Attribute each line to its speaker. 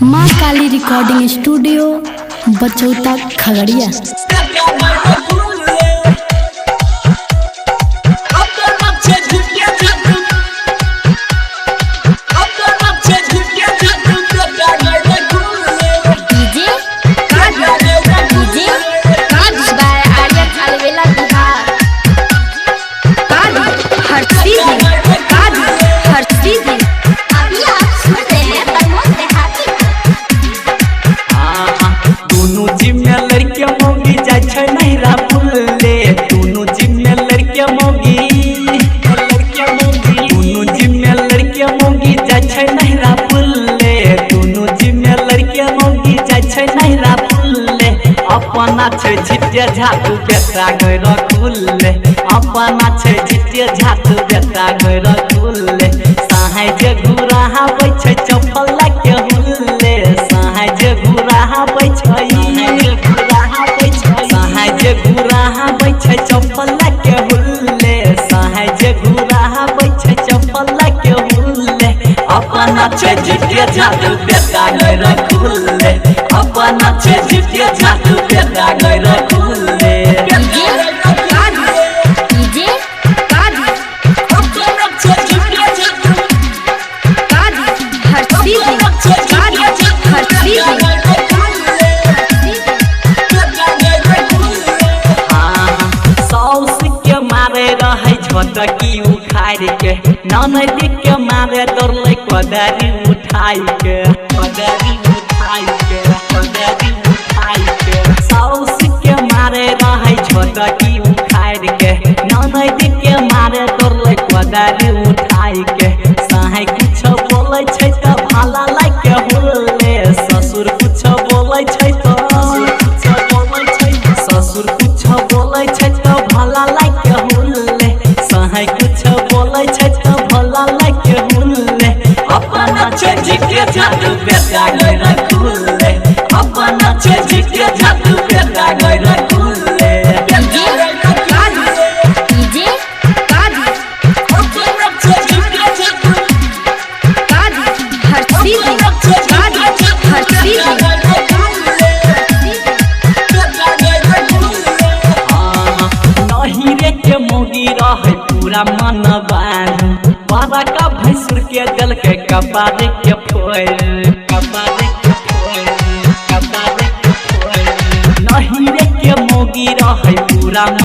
Speaker 1: माँ काली recording studio बचौता Khagaria.
Speaker 2: अपना छे झिटिया झातु बेटा गैर खुल्ले अपना छे झिटिया झातु बेटा गैर खुल्ले सहाय जे घुरा हाबै छे चप्पल के हुल्ले सहाय जे घुरा हाबै छे सहाय जे घुरा हाबै छे चप्पल के हुल्ले सहाय जे घुरा हाबै छे चप्पल के हुल्ले अपना छे झिटिया झातु बेटा गैर खुल्ले अपना छे झिटिया झातु बेटा गैर खुल्ले झटकी उखाड़ के ननद के मारे डरले कोदारी उठाई के साउस के मारे रहे झटकी उखाड़ के ननद के मारे डरले कोदारी उठाई के सहाय कुछ बोले छै त भाला लाग के हुल्ले ससुर कुछ बोले छै त ससुर कुछ बोले छै त भाला लाग के हुल्ले सहाय कुछ बोले छै त भला लाग के हुल्ले अपना छे झिटिया झातु बेटा गैर खुल्ले अपना छे झिटिया झातु बेटा गैर खुल्ले नहिरे के मोगी रहे पूरा मन बान बाबा का भैंसुर के जल के कपार के फोड़